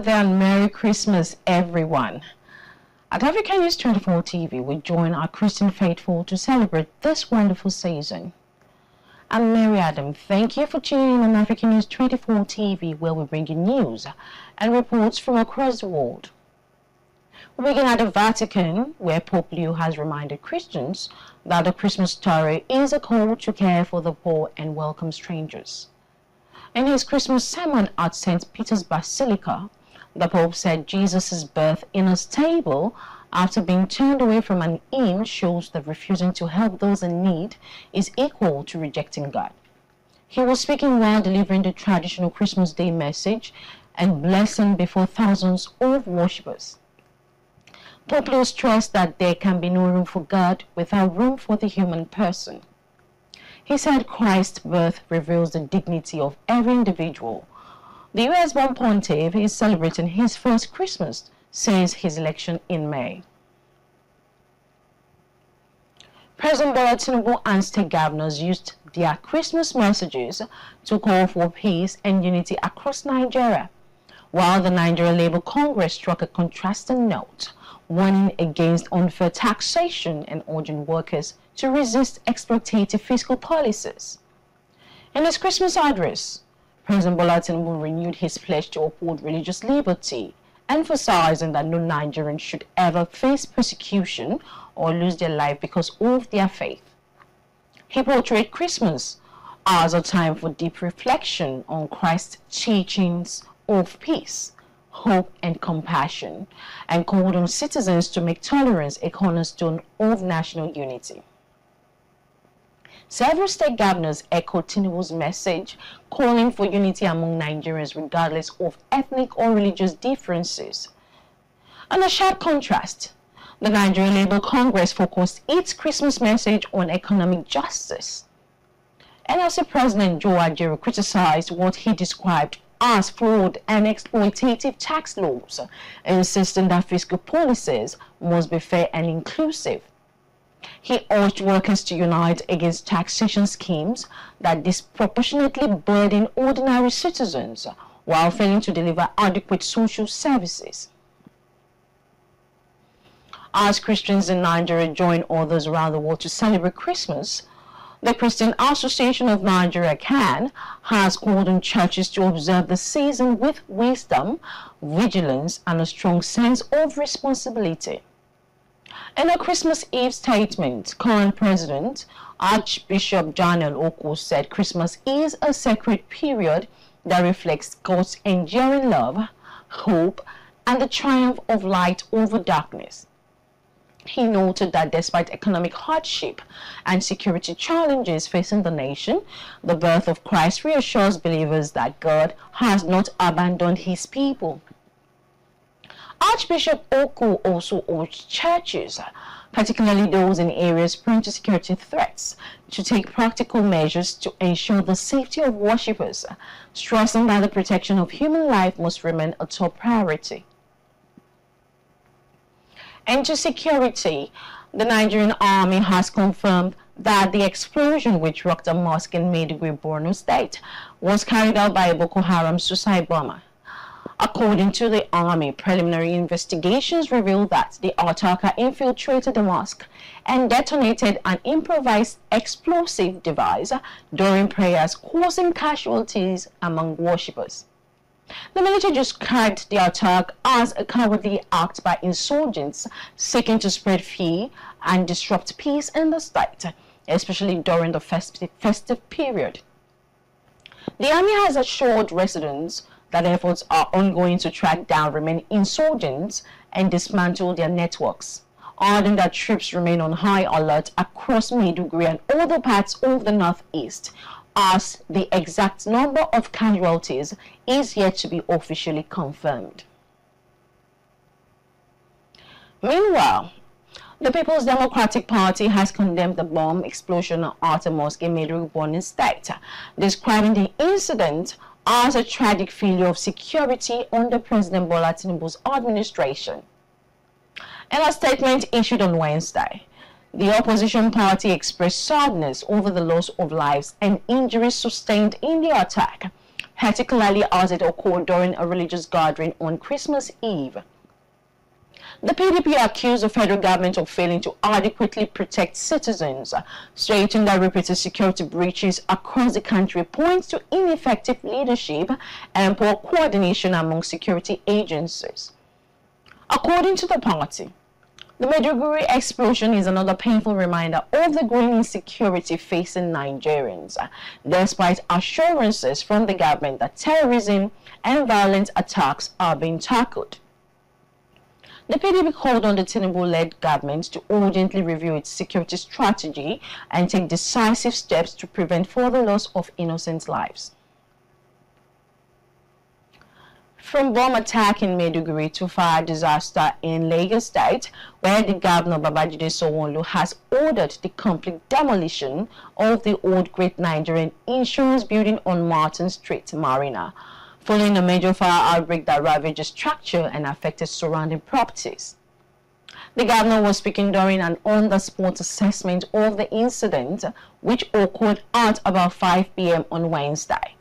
birthday and Merry Christmas, everyone. At African News 24 TV, we join our Christian faithful to celebrate this wonderful season. I'm Mary Adam. Thank you for tuning in on African News 24 TV, where we bring you news and reports from across the world. We begin at the Vatican, where Pope Leo has reminded Christians that the Christmas story is a call to care for the poor and welcome strangers. In his Christmas sermon at St. Peter's Basilica, the Pope said Jesus' birth in a stable after being turned away from an inn shows that refusing to help those in need is equal to rejecting God. He was speaking while delivering the traditional Christmas Day message and blessing before thousands of worshippers. Pope Leo stressed that there can be no room for God without room for the human person. He said Christ's birth reveals the dignity of every individual. The US-born pontiff is celebrating his first Christmas since his election in May. President Bola Tinubu and state governors used their Christmas messages to call for peace and unity across Nigeria, while the Nigeria Labour Congress struck a contrasting note, warning against unfair taxation and urging workers to resist exploitative fiscal policies. In his Christmas address, President Bola Tinubu renewed his pledge to uphold religious liberty, emphasizing that no Nigerian should ever face persecution or lose their life because of their faith. He portrayed Christmas as a time for deep reflection on Christ's teachings of peace, hope, and compassion, and called on citizens to make tolerance a cornerstone of national unity. Several state governors echoed Tinubu's message, calling for unity among Nigerians regardless of ethnic or religious differences. On a sharp contrast, the Nigerian Labour Congress focused its Christmas message on economic justice. NLC President Joe Ajaero criticized what he described as fraud and exploitative tax laws, insisting that fiscal policies must be fair and inclusive. He urged workers to unite against taxation schemes that disproportionately burden ordinary citizens while failing to deliver adequate social services. As Christians in Nigeria join others around the world to celebrate Christmas, the Christian Association of Nigeria (CAN) has called on churches to observe the season with wisdom, vigilance, and a strong sense of responsibility. In a Christmas Eve statement, current President Archbishop Daniel Oko said Christmas is a sacred period that reflects God's enduring love, hope, and the triumph of light over darkness. He noted that despite economic hardship and security challenges facing the nation, the birth of Christ reassures believers that God has not abandoned his people. Archbishop Oko also urged churches, particularly those in areas prone to security threats, to take practical measures to ensure the safety of worshippers, stressing that the protection of human life must remain a top priority. Into security, the Nigerian Army has confirmed that the explosion which rocked a mosque in MAIDUGURI, BORNO state, was carried out by a Boko Haram suicide bomber. According to the Army, preliminary investigations revealed that the attacker infiltrated the mosque and detonated an improvised explosive device during prayers, causing casualties among worshippers. The military described the attack as a cowardly act by insurgents seeking to spread fear and disrupt peace in the state, especially during the festive period. The Army has assured residents that efforts are ongoing to track down remaining insurgents and dismantle their networks, adding that troops remain on high alert across Maiduguri and other parts of the northeast, as the exact number of casualties is yet to be officially confirmed. Meanwhile, the People's Democratic Party has condemned the bomb explosion at a mosque in Maiduguri, Borno state, describing the incident as a tragic failure of security under President Bola Tinubu's administration. In a statement issued on Wednesday, the opposition party expressed sadness over the loss of lives and injuries sustained in the attack, particularly as it occurred during a religious gathering on Christmas Eve. The PDP accused the federal government of failing to adequately protect citizens, stating that repeated security breaches across the country point to ineffective leadership and poor coordination among security agencies. According to the party, the Maiduguri explosion is another painful reminder of the growing insecurity facing Nigerians, despite assurances from the government that terrorism and violent attacks are being tackled. The PDP called on the TINUBU-led government to urgently review its security strategy and take decisive steps to prevent further loss of innocent lives. From bomb attack in Maiduguri to fire disaster in Lagos State, where the governor Babajide Sanwo-Olu has ordered the complete demolition of the old Great Nigerian Insurance building on Martin Street, Marina, following a major fire outbreak that ravaged the structure and affected surrounding properties. The governor was speaking during an on-the-spot assessment of the incident, which occurred at about 5 p.m. on Wednesday.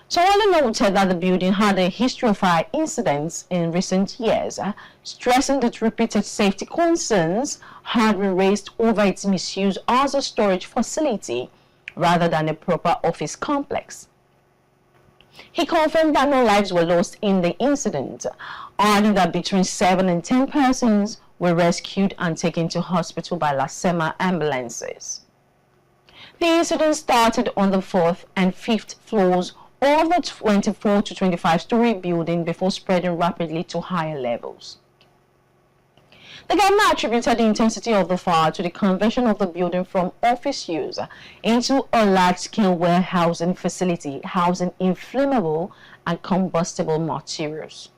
Sanwo-Olu noted that the building had a history of fire incidents in recent years, stressing that repeated safety concerns had been raised over its misuse as a storage facility rather than a proper office complex. He confirmed that no lives were lost in the incident, adding that between 7 and 10 persons were rescued and taken to hospital by Lasema ambulances. The incident started on the 4th and 5th floors of the 24 to 25-story building before spreading rapidly to higher levels. The governor attributed the intensity of the fire to the conversion of the building from office use into a large-scale warehousing facility housing inflammable and combustible materials.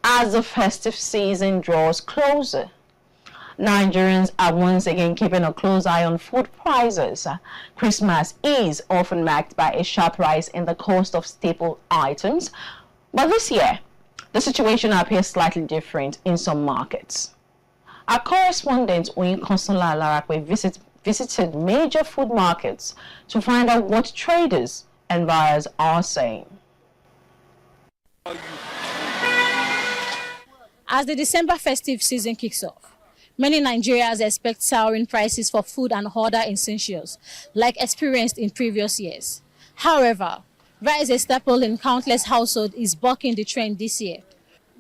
As the festive season draws closer, Nigerians are once again keeping a close eye on food prices. Christmas is often marked by a sharp rise in the cost of staple items, but this year, the situation appears slightly different in some markets. Our correspondent Oyin Konsola Alarakwe visited major food markets to find out what traders and buyers are saying. As the December festive season kicks off, many Nigerians expect soaring prices for food and other essentials, like experienced in previous years. However, rice, a staple in countless households, is bucking the trend this year,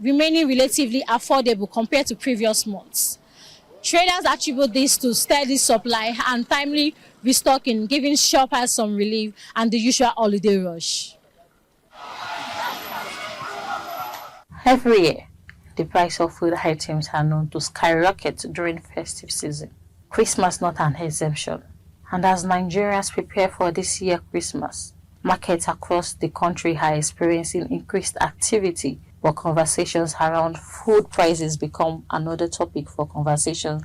remaining relatively affordable compared to previous months. Traders attribute this to steady supply and timely restocking, giving shoppers some relief and the usual holiday rush. Every year, the price of food items are known to skyrocket during festive season. Christmas not an exemption. And as Nigerians prepare for this year's Christmas, markets across the country are experiencing increased activity, but conversations around food prices become another topic for conversation.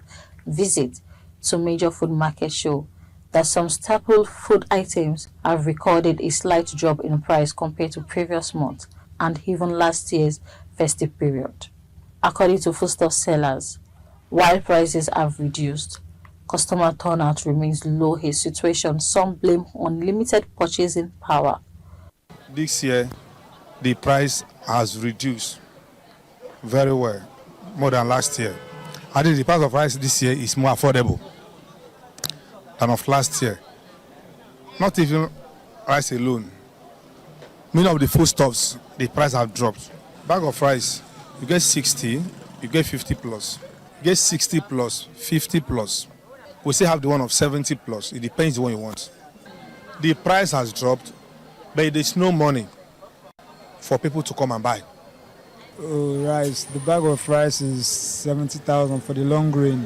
Visit to major food markets show that some staple food items have recorded a slight drop in price compared to previous months and even last year's festive period. According to foodstuff sellers, while prices have reduced, customer turnout remains low, a situation some blame on limited purchasing power. This year, the price has reduced very well, more than last year. I think the price of rice this year is more affordable than of last year. Not even rice alone. Many of the foodstuffs, the price have dropped. Bag of rice, you get 60, you get 50 plus. You get 60 plus, 50 plus. We still have the one of 70 plus. It depends on what you want. The price has dropped, but there's no money for people to come and buy. Rice, the bag of rice is 70,000 for the long grain.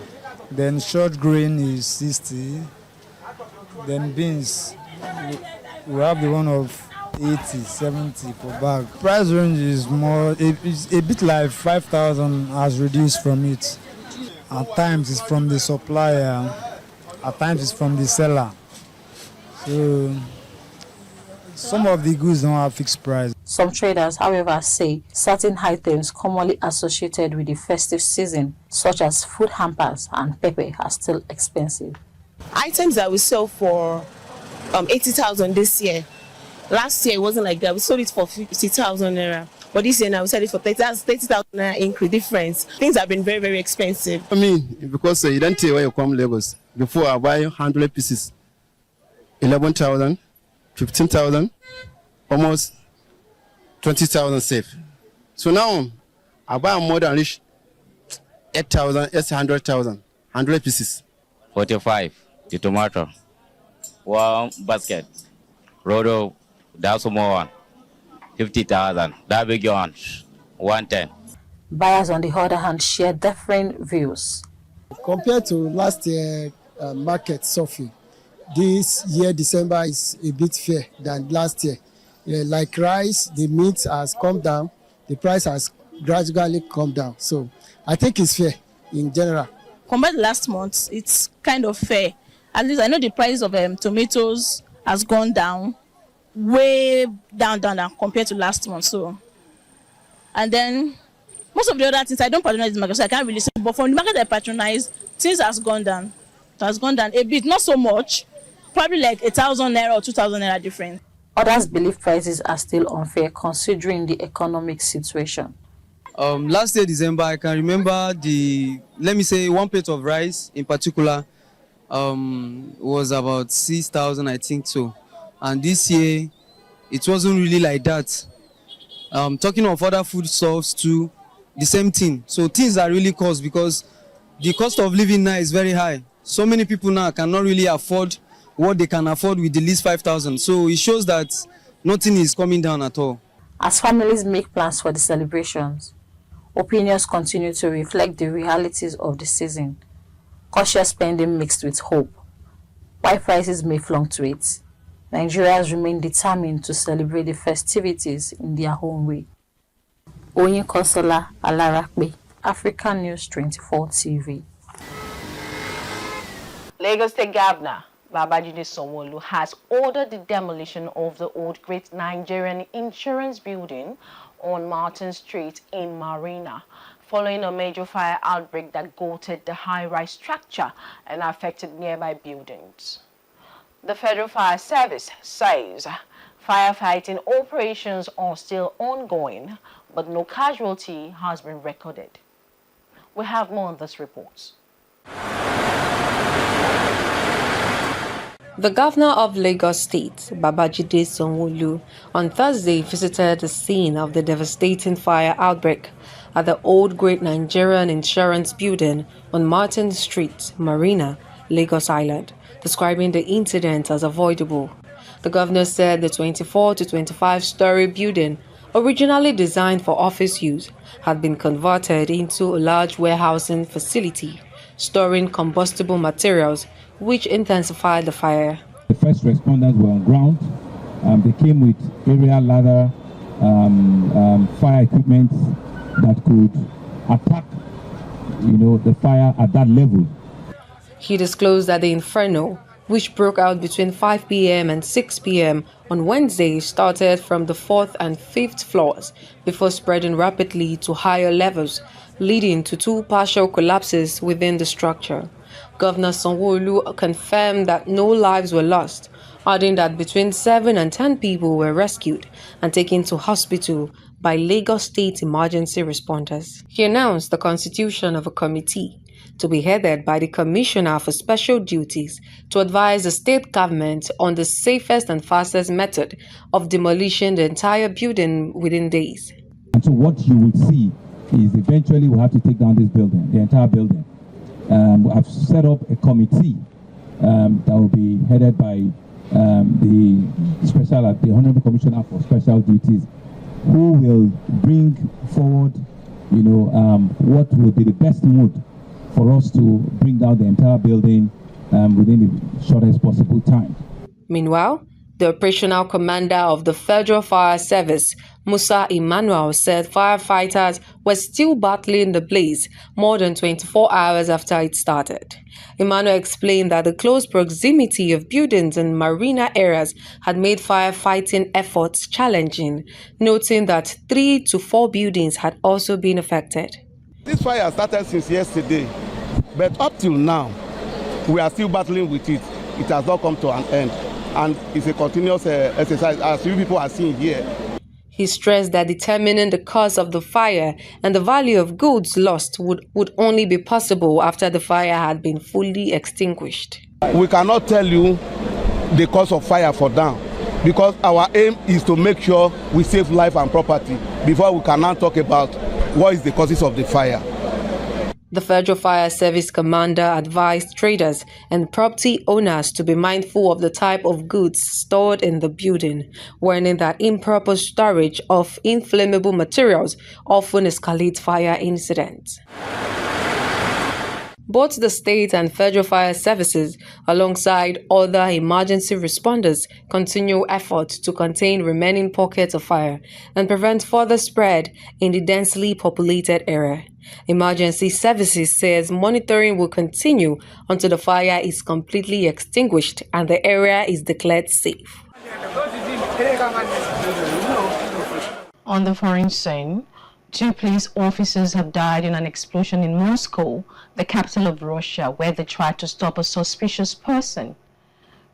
Then short grain is 60. Then beans, we have the one of 80, 70 per bag. Price range is more, it's a bit like 5,000 has reduced from it. At times it's from the supplier, at times it's from the seller. So some of the goods don't have fixed price. Some traders, however, say certain items commonly associated with the festive season, such as food hampers and pepper, are still expensive. Items that we sell for 80,000 this year. Last year it wasn't like that. We sold it for 50,000 naira. But this year now we sell it for 30. That's 30,000 naira increase difference. Things have been very, very expensive. I mean, because you don't tell where you come Lagos. Before I buy 100 pieces, 11,000, 15,000, almost 20,000 safe. So now I buy more than reach 8,000, 800,000, 100 pieces. 45, the tomato. One basket. Rodo, that's more one. 50,000. That big one. 110. Buyers, on the other hand, share different views. Compared to last year market surfing, this year December is a bit fair than last year. Like rice, the meat has come down, the price has gradually come down. So I think it's fair in general. Compared to last month, it's kind of fair. At least I know the price of tomatoes has gone down, way down compared to last month. So, and then most of the other things I don't patronize the market, so I can't really say. But from the market I patronize, things has gone down. It has gone down a bit, not so much, probably like 1,000 naira or 2,000 naira difference. Others believe prices are still unfair considering the economic situation. Last year December, I can remember let me say one plate of rice in particular was about 6,000, I think so. And this year, it wasn't really like that. Talking of other foodstuffs too, the same thing. So things are really cost because the cost of living now is very high. So many people now cannot really afford what they can afford with the least 5,000. So it shows that nothing is coming down at all. As families make plans for the celebrations, opinions continue to reflect the realities of the season. Cautious spending mixed with hope. While prices may fluctuate, Nigerians remain determined to celebrate the festivities in their own way. Oyin Konsola Alarakpe, African News 24 TV. Lagos State Governor Babajide Sanwo-Olu has ordered the demolition of the old Great Nigerian Insurance Building on Martin Street in Marina, following a major fire outbreak that gutted the high-rise structure and affected nearby buildings. The Federal Fire Service says firefighting operations are still ongoing, but no casualty has been recorded. We have more on this report. The governor of Lagos State, Babajide Sanwo-Olu, on Thursday visited the scene of the devastating fire outbreak at the old Great Nigerian Insurance Building on Martin Street, Marina, Lagos Island, describing the incident as avoidable. The governor said the 24 to 25-story building, originally designed for office use, had been converted into a large warehousing facility, storing combustible materials, which intensified the fire. The first responders were on ground. They came with aerial ladder, fire equipment that could attack, the fire at that level. He disclosed that the Inferno, which broke out between 5 p.m. and 6 p.m. on Wednesday, started from the 4th and 5th floors before spreading rapidly to higher levels, leading to 2 partial collapses within the structure. Governor Sanwo-Olu confirmed that no lives were lost, adding that between 7 and 10 people were rescued and taken to hospital by Lagos State emergency responders. He announced the constitution of a committee to be headed by the Commissioner for Special Duties to advise the state government on the safest and fastest method of demolishing the entire building within days. And so what you will see is eventually we'll have to take down this building, the entire building. I've set up a committee that will be headed by the Honorable Commissioner for Special Duties, who will bring forward, what will be the best mode for us to bring down the entire building within the shortest possible time. Meanwhile, the operational commander of the Federal Fire Service, Musa Emmanuel, said firefighters were still battling the blaze more than 24 hours after it started. Emmanuel explained that the close proximity of buildings in marina areas had made firefighting efforts challenging, noting that 3 to 4 buildings had also been affected. This fire started since yesterday, but up till now, we are still battling with it. It has not come to an end. and it's a continuous exercise, as you people are seeing here. He stressed that determining the cause of the fire and the value of goods lost would only be possible after the fire had been fully extinguished. We cannot tell you the cause of fire for now, because our aim is to make sure we save life and property before we can now talk about what is the causes of the fire. The Federal Fire Service Commander advised traders and property owners to be mindful of the type of goods stored in the building, warning that improper storage of inflammable materials often escalates fire incidents. Both the state and federal fire services, alongside other emergency responders, continue efforts to contain remaining pockets of fire and prevent further spread in the densely populated area. Emergency Services says monitoring will continue until the fire is completely extinguished and the area is declared safe. On the foreign scene, 2 police officers have died in an explosion in Moscow, the capital of Russia, where they tried to stop a suspicious person.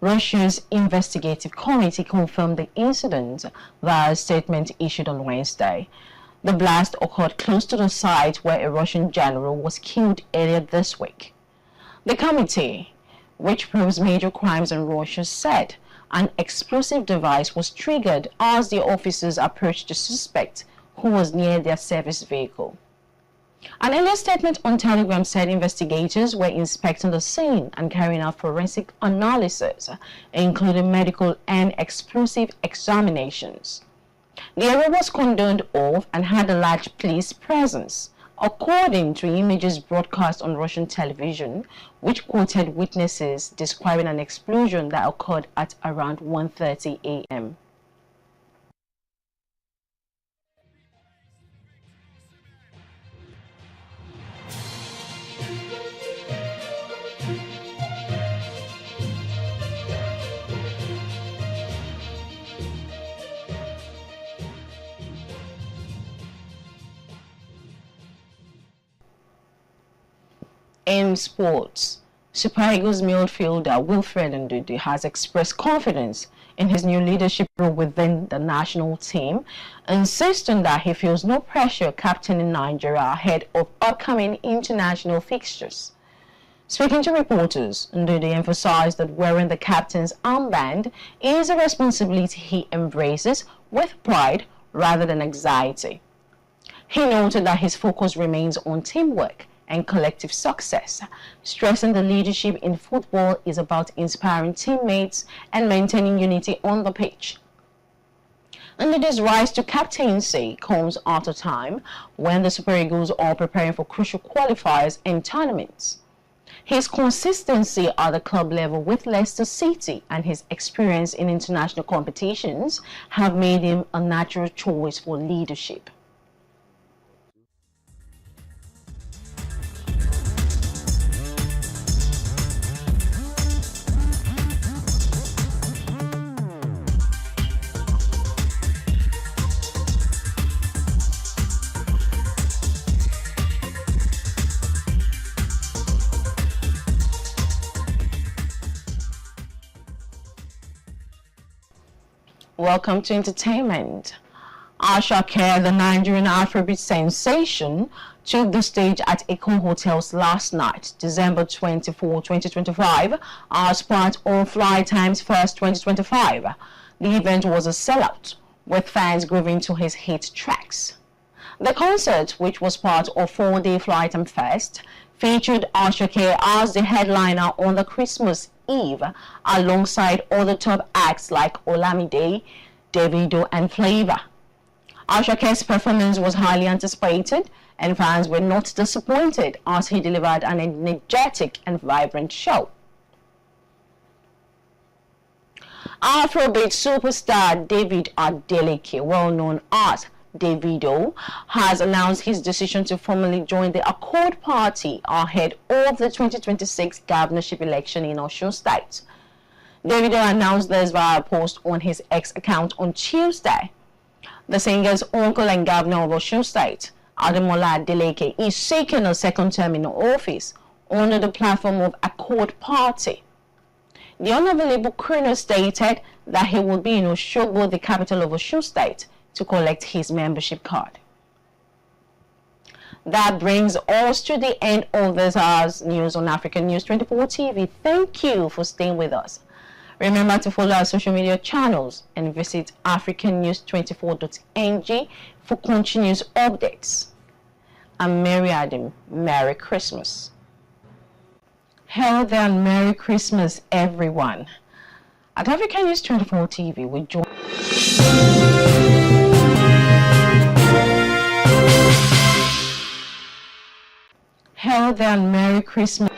Russia's investigative committee confirmed the incident via a statement issued on Wednesday. The blast occurred close to the site where a Russian general was killed earlier this week. The committee, which probes major crimes in Russia, said an explosive device was triggered as the officers approached the suspect, who was near their service vehicle. An earlier statement on Telegram said investigators were inspecting the scene and carrying out forensic analysis, including medical and explosive examinations. The area was cordoned off and had a large police presence, according to images broadcast on Russian television, which quoted witnesses describing an explosion that occurred at around 1:30 a.m. In sports, Super Eagles midfielder Wilfred Ndidi has expressed confidence in his new leadership role within the national team, insisting that he feels no pressure captaining Nigeria ahead of upcoming international fixtures. Speaking to reporters, Ndidi emphasized that wearing the captain's armband is a responsibility he embraces with pride rather than anxiety. He noted that his focus remains on teamwork and collective success, stressing the leadership in football is about inspiring teammates and maintaining unity on the pitch. Ndidi's rise to captaincy comes at a time when the Super Eagles are preparing for crucial qualifiers and tournaments. His consistency at the club level with Leicester City and his experience in international competitions have made him a natural choice for leadership. Welcome to entertainment. Asake, the Nigerian Afrobeat sensation, took the stage at Eko Hotels last night, December 24, 2025, as part of Fly Times First 2025. The event was a sellout, with fans grooving to his hit tracks. The concert, which was part of 4-day Fly Time Fest, featured Asake as the headliner on the Christmas Eve, alongside other top acts like Olamide, Davido, and Flavor. Asake's performance was highly anticipated, and fans were not disappointed as he delivered an energetic and vibrant show. Afrobeat superstar David Adeleke, well known as Davido, has announced his decision to formally join the Accord Party ahead of the 2026 governorship election in Osun State. Davido announced this via a post on his X account on Tuesday. The singer's uncle and governor of Osun State, Ademola Adeleke, is seeking a second term in office under the platform of Accord Party. The unavailable colonel stated that he will be in Osogbo, the capital of Osun State, to collect his membership card. That brings us to the end of this hour's news on African News 24 TV. Thank you for staying with us. Remember to follow our social media channels and visit africannews24.ng for continuous updates. I'm Mary Adam. Merry Christmas. Healthy and Merry Christmas, everyone. At African News 24 TV, we join. Healthy and Merry Christmas.